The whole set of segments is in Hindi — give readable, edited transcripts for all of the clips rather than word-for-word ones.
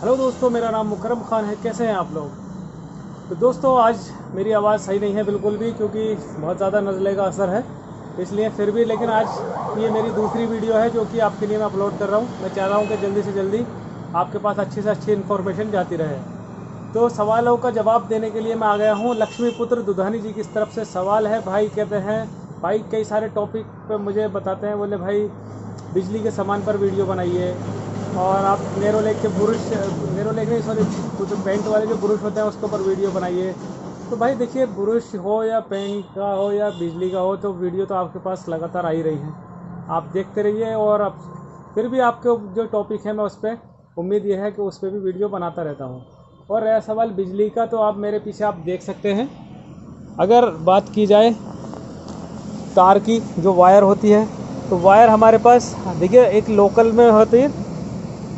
हेलो दोस्तों, मेरा नाम मुकरम खान है। कैसे हैं आप लोग? तो दोस्तों, आज मेरी आवाज़ सही नहीं है बिल्कुल भी, क्योंकि बहुत ज़्यादा नज़ले का असर है, इसलिए फिर भी। लेकिन आज ये मेरी दूसरी वीडियो है जो कि आपके लिए मैं अपलोड कर रहा हूँ। मैं चाह रहा हूँ कि जल्दी से जल्दी आपके पास अच्छी से अच्छी इन्फॉर्मेशन जाती रहे। तो सवालों का जवाब देने के लिए मैं आ गया हूँ। लक्ष्मीपुत्र दुधानी जी की तरफ से सवाल है। भाई कहते हैं, भाई कई सारे टॉपिक पे मुझे बताते हैं, बोले भाई बिजली के सामान पर वीडियो बनाइए, और आप नेरोलेक के बुरुश, नेरोलेक नहीं सॉरी, जो पेंट वाले जो बुरुश होते हैं उसके ऊपर वीडियो बनाइए। तो भाई देखिए, बुरुश हो या पेंट का हो या बिजली का हो, तो वीडियो तो आपके पास लगातार आ ही रही है, आप देखते रहिए। और अब फिर भी आपके जो टॉपिक है, मैं उस पर उम्मीद यह है कि उस पर भी वीडियो बनाता रहता हूँ। और रहा सवाल बिजली का, तो आप मेरे पीछे आप देख सकते हैं। अगर बात की जाए तार की, जो वायर होती है, तो वायर हमारे पास देखिए एक लोकल में होती है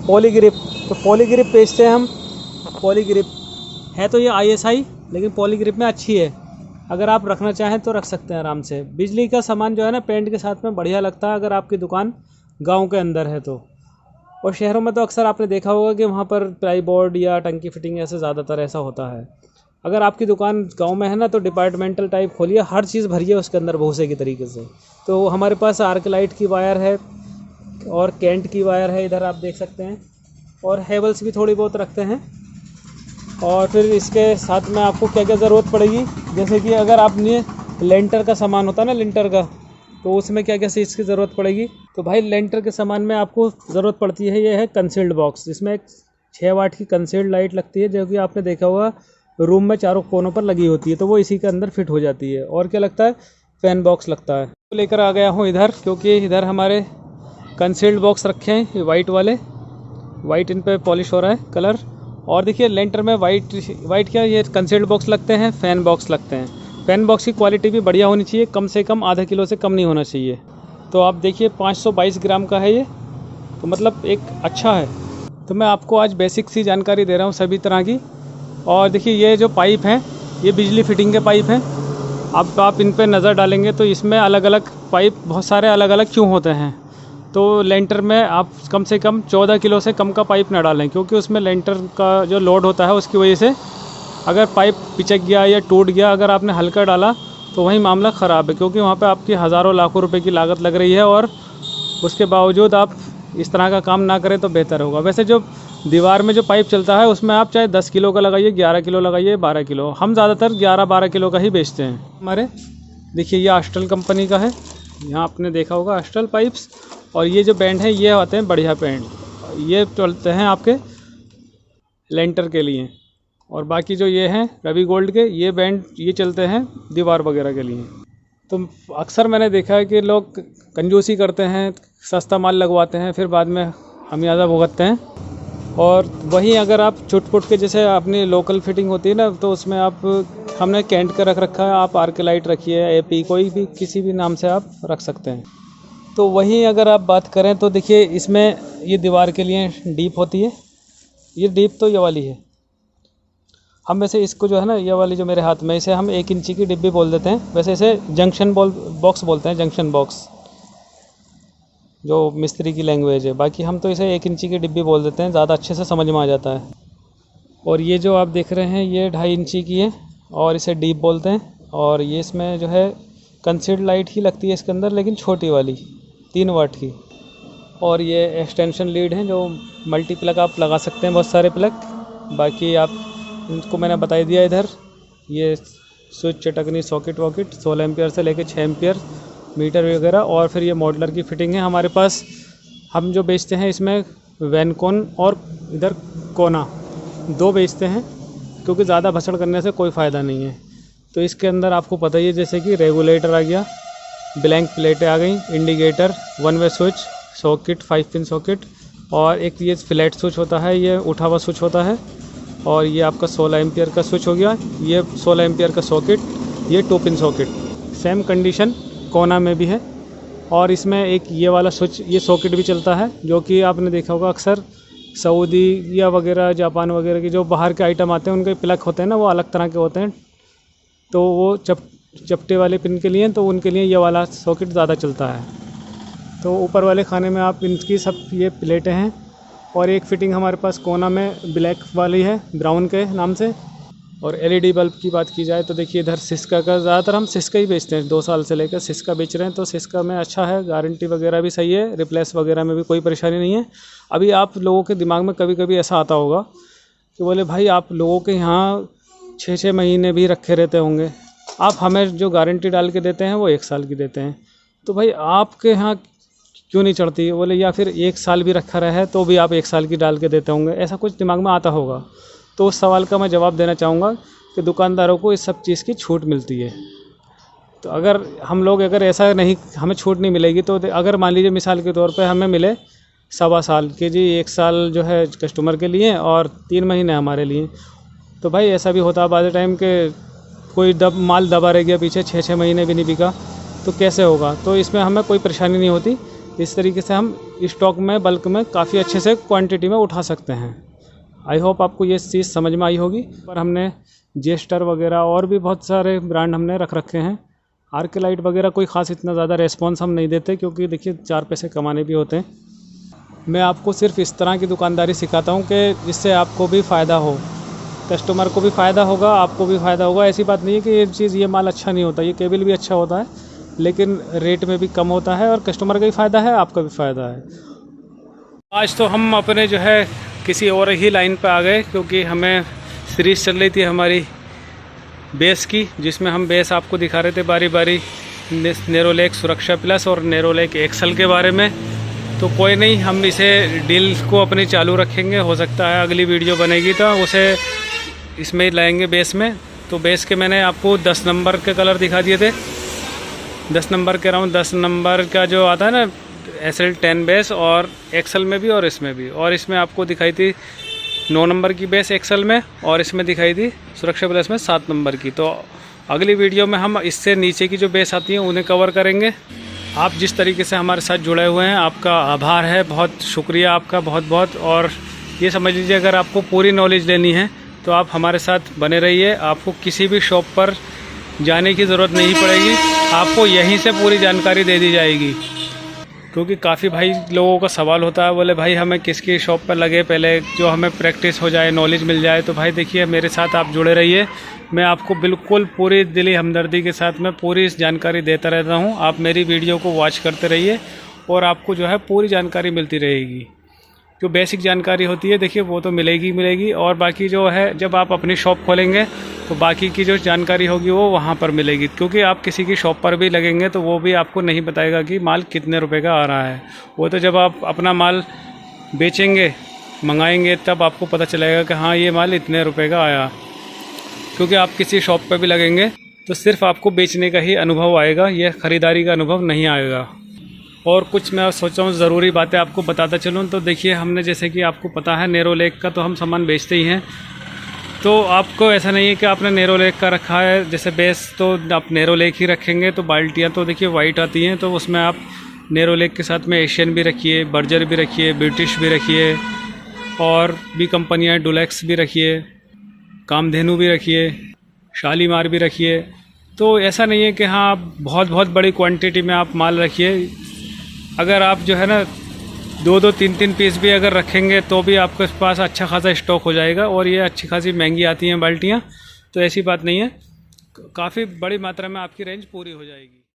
पॉलीग्रिप। तो पॉलीग्रिप बेचते हैं हम। पॉलीग्रिप है तो ये ISI, लेकिन पॉलीग्रिप में अच्छी है। अगर आप रखना चाहें तो रख सकते हैं आराम से। बिजली का सामान जो है ना, पेंट के साथ में बढ़िया लगता है अगर आपकी दुकान गांव के अंदर है तो। और शहरों में तो अक्सर आपने देखा होगा कि वहाँ पर प्लाई बोर्ड या टंकी फिटिंग ऐसे ज़्यादातर ऐसा होता है। अगर आपकी दुकान गांव में है ना, तो डिपार्टमेंटल टाइप खोलिए, हर चीज़ भरिए उसके अंदर भूसे की तरीके से। तो हमारे पास आर्कलाइट की वायर है और कैंट की वायर है, इधर आप देख सकते हैं। और हेवल्स भी थोड़ी बहुत रखते हैं। और फिर इसके साथ में आपको क्या क्या ज़रूरत पड़ेगी, जैसे कि अगर आपने लेंटर का सामान होता है ना, लेंटर का, तो उसमें क्या क्या चीज़ की ज़रूरत पड़ेगी। तो भाई लेंटर के सामान में आपको ज़रूरत पड़ती है, ये है कंसील्ड बॉक्स, जिसमें एक 6 वाट की कंसील्ड लाइट लगती है, जो कि आपने देखा होगा रूम में चारों कोनों पर लगी होती है, तो वो इसी के अंदर फिट हो जाती है। और क्या लगता है, फैन बॉक्स लगता है। तो लेकर आ गया हूँ इधर, क्योंकि इधर हमारे कंसील्ड बॉक्स रखे हैं, ये वाइट वाले, वाइट इन पे पॉलिश हो रहा है कलर। और देखिए लेंटर में वाइट क्या, ये कंसील्ड बॉक्स लगते हैं, फ़ैन बॉक्स लगते हैं। फ़ैन बॉक्स की क्वालिटी भी बढ़िया होनी चाहिए, कम से कम आधा किलो से कम नहीं होना चाहिए। तो आप देखिए 522 ग्राम का है ये, तो मतलब एक अच्छा है। तो मैं आपको आज बेसिक सी जानकारी दे रहा हूँ सभी तरह की। और देखिए ये जो पाइप हैं, ये बिजली फिटिंग के पाइप हैं। अब आप इन पर नज़र डालेंगे तो इसमें अलग अलग पाइप, बहुत सारे अलग अलग क्यों होते हैं। तो लेंटर में आप कम से कम 14 किलो से कम का पाइप ना डालें, क्योंकि उसमें लेंटर का जो लोड होता है उसकी वजह से अगर पाइप पिचक गया या टूट गया, अगर आपने हल्का डाला तो वही मामला ख़राब है, क्योंकि वहाँ पे आपकी हज़ारों लाखों रुपए की लागत लग रही है। और उसके बावजूद आप इस तरह का काम ना करें तो बेहतर होगा। वैसे जो दीवार में जो पाइप चलता है उसमें आप चाहे 10 किलो का लगाइए, 11 किलो लगाइए, 12 किलो, हम ज़्यादातर 11-12 किलो का ही बेचते हैं हमारे। देखिए ये आस्ट्रल कंपनी का है, यहाँ आपने देखा होगा आस्ट्रल पाइप्स। और ये जो बैंड है ये आते हैं बढ़िया बैंड, ये चलते हैं आपके लेंटर के लिए। और बाकी जो ये हैं रवि गोल्ड के, ये बैंड ये चलते हैं दीवार वगैरह के लिए। तो अक्सर मैंने देखा है कि लोग कंजूसी करते हैं, सस्ता माल लगवाते हैं, फिर बाद में खामियाजा भुगतते हैं। और वहीं अगर आप छुट-पुट के, जैसे अपनी लोकल फिटिंग होती है ना, तो उसमें आप, हमने कैंट का रख रखा है, आप आर्कलाइट रखिए, AP कोई भी किसी भी नाम से आप रख सकते हैं। तो वहीं अगर आप बात करें तो देखिए इसमें ये दीवार के लिए डीप होती है, ये डीप तो ये वाली है। हम वैसे इसको जो है ना, ये वाली जो मेरे हाथ में, इसे हम 1 इंची की डिब्बी बोल देते हैं। वैसे इसे जंक्शन बॉक्स बोलते हैं, जंक्शन बॉक्स जो मिस्त्री की लैंग्वेज है। बाकी हम तो इसे 1 इंची की डिब्बी बोल देते हैं, ज़्यादा अच्छे से समझ में आ जाता है। और ये जो आप देख रहे हैं ये 2.5 इंची की है, और इसे डीप बोलते हैं। और ये इसमें जो है कंसील्ड लाइट ही लगती है इसके अंदर, लेकिन छोटी वाली 3 वाट की। और ये एक्सटेंशन लीड है, जो मल्टी प्लग आप लगा सकते हैं, बहुत सारे प्लग। बाकी आप इनको मैंने बता दिया इधर। ये स्विच चटकनी सॉकेट वॉकेट 16 एम्पियर से लेकर 6 एम्पियर मीटर वगैरह। और फिर ये मॉडलर की फिटिंग है हमारे पास। हम जो बेचते हैं इसमें वैनकॉन और इधर कोना 2 बेचते हैं, क्योंकि ज़्यादा भसड़ करने से कोई फ़ायदा नहीं है। तो इसके अंदर आपको पता ही है, जैसे कि रेगुलेटर आ गया, ब्लैंक प्लेटें आ गई, इंडिकेटर, 1 वे स्विच, सॉकेट 5 पिन सॉकेट, और एक ये फ्लैट स्विच होता है, ये उठा हुआ स्विच होता है। और ये आपका 16 एम्पियर का स्विच हो गया, ये 16 एम्पियर का सॉकेट, ये 2 पिन सॉकेट। सेम कंडीशन कोना में भी है। और इसमें एक ये वाला स्विच, ये सॉकेट भी चलता है, जो कि आपने देखा होगा अक्सर सऊदी या वगैरह जापान वगैरह की जो बाहर के आइटम आते हैं, उनके प्लग होते हैं ना, वो अलग तरह के होते हैं। तो वो चपटे वाले पिन के लिए, तो उनके लिए ये वाला सॉकेट ज़्यादा चलता है। तो ऊपर वाले खाने में आप इनकी सब ये प्लेटें हैं, और एक फिटिंग हमारे पास कोना में ब्लैक वाली है, ब्राउन के नाम से। और एलईडी बल्ब की बात की जाए तो देखिए इधर सिस्का का, ज़्यादातर हम सिस्का ही बेचते हैं, 2 साल से लेकर सिस्का बेच रहे हैं। तो सिस्का में अच्छा है, गारंटी वगैरह भी सही है, रिप्लेस वगैरह में भी कोई परेशानी नहीं है। अभी आप लोगों के दिमाग में कभी कभी ऐसा आता होगा कि बोले भाई आप लोगों के यहाँ 6-6 महीने भी रखे रहते होंगे, आप हमें जो गारंटी डाल के देते हैं वो 1 साल की देते हैं, तो भाई आपके यहाँ क्यों नहीं चढ़ती? बोले या फिर 1 साल भी रखा रहा है तो भी आप 1 साल की डाल के देते होंगे, ऐसा कुछ दिमाग में आता होगा। तो उस सवाल का मैं जवाब देना चाहूँगा कि दुकानदारों को इस सब चीज़ की छूट मिलती है। तो अगर हम लोग ऐसा नहीं, हमें छूट नहीं मिलेगी, तो अगर मान लीजिए मिसाल के तौर पे हमें मिले 1.25 साल के जी, 1 साल जो है कस्टमर के लिए और 3 महीने हमारे लिए, तो भाई ऐसा भी होता है बाद टाइम के कोई माल दबा रह गया पीछे, 6-6 महीने भी नहीं बिका, तो कैसे होगा? तो इसमें हमें कोई परेशानी नहीं होती। इस तरीके से हम स्टॉक में बल्क में काफ़ी अच्छे से क्वांटिटी में उठा सकते हैं। आई होप आपको ये चीज़ समझ में आई होगी। पर हमने जेस्टर वगैरह और भी बहुत सारे ब्रांड हमने रख रखे हैं। आर्कलाइट वगैरह कोई ख़ास इतना ज़्यादा रेस्पॉन्स हम नहीं देते, क्योंकि देखिए 4 पैसे कमाने भी होते हैं। मैं आपको सिर्फ इस तरह की दुकानदारी सिखाता हूँ कि जिससे आपको भी फ़ायदा हो, कस्टमर को भी फ़ायदा होगा, आपको भी फ़ायदा होगा। ऐसी बात नहीं है कि ये माल अच्छा नहीं होता, ये केबल भी अच्छा होता है, लेकिन रेट में भी कम होता है और कस्टमर का भी फ़ायदा है, आपका भी फ़ायदा है। आज तो हम अपने जो है किसी और ही लाइन पे आ गए, क्योंकि हमें सीरीज़ चल रही थी हमारी बेस की, जिसमें हम बेस आपको दिखा रहे थे बारी बारी, नेरोलैक सुरक्षा प्लस और नेरोलैक एक्सल के बारे में। तो कोई नहीं, हम इसे डील को अपनी चालू रखेंगे, हो सकता है अगली वीडियो बनेगी तो उसे इसमें ही लाएंगे बेस में। तो बेस के मैंने आपको 10 नंबर के कलर दिखा दिए थे, 10 नंबर के अराउंड, 10 नंबर का जो आता है ना SL10 बेस, और एक्सल में भी और इसमें भी। और इसमें आपको दिखाई थी 9 नंबर की बेस एक्सल में, और इसमें दिखाई थी सुरक्षा प्लस में 7 नंबर की। तो अगली वीडियो में हम इससे नीचे की जो बेस आती हैं उन्हें कवर करेंगे। आप जिस तरीके से हमारे साथ जुड़े हुए हैं, आपका आभार है, बहुत शुक्रिया आपका, बहुत बहुत। और ये समझ लीजिए अगर आपको पूरी नॉलेज लेनी है तो आप हमारे साथ बने रहिए। आपको किसी भी शॉप पर जाने की ज़रूरत नहीं पड़ेगी, आपको यहीं से पूरी जानकारी दे दी जाएगी। क्योंकि काफ़ी भाई लोगों का सवाल होता है, बोले भाई हमें किसकी शॉप पर लगे, पहले जो हमें प्रैक्टिस हो जाए, नॉलेज मिल जाए। तो भाई देखिए मेरे साथ आप जुड़े रहिए, मैं आपको बिल्कुल पूरी दिली हमदर्दी के साथ मैं पूरी जानकारी देता रहता हूं। आप मेरी वीडियो को वॉच करते रहिए और आपको जो है पूरी जानकारी मिलती रहेगी। जो बेसिक जानकारी होती है देखिए वो तो मिलेगी, और बाकी जो है जब आप अपनी शॉप खोलेंगे तो बाकी की जो जानकारी होगी वो वहाँ पर मिलेगी। क्योंकि आप किसी की शॉप पर भी लगेंगे तो वो भी आपको नहीं बताएगा कि माल कितने रुपए का आ रहा है। वो तो जब आप अपना माल बेचेंगे, मंगाएंगे, तब आपको पता चलेगा कि हाँ ये माल इतने रुपए का आया। क्योंकि आप किसी शॉप पर भी लगेंगे तो सिर्फ आपको बेचने का ही अनुभव आएगा, यह ख़रीदारी का अनुभव नहीं आएगा। और कुछ मैं सोचा हूँ ज़रूरी बातें आपको बताता चलूँ। तो देखिए हमने, जैसे कि आपको पता है नेरोलैक का तो हम सामान बेचते ही हैं, तो आपको ऐसा नहीं है कि आपने नेरोलैक का रखा है जैसे बेस तो आप नेरोलैक ही रखेंगे। तो बाल्टियाँ तो देखिए वाइट आती हैं, तो उसमें आप नेरोलैक के साथ में एशियन भी रखिए, बर्जर भी रखिए, ब्रिटिश भी रखिए, और भी कंपनियाँ, डुलेक्स भी रखिए, कामधेनु भी रखिए, शालीमार भी रखिए। तो ऐसा नहीं है कि हाँ आप बहुत बड़ी क्वांटिटी में आप माल रखिए। अगर आप जो है ना 2-2, 3-3 पीस भी अगर रखेंगे तो भी आपके पास अच्छा खासा स्टॉक हो जाएगा। और ये अच्छी खासी महंगी आती हैं बाल्टियाँ, तो ऐसी बात नहीं है, काफ़ी बड़ी मात्रा में आपकी रेंज पूरी हो जाएगी।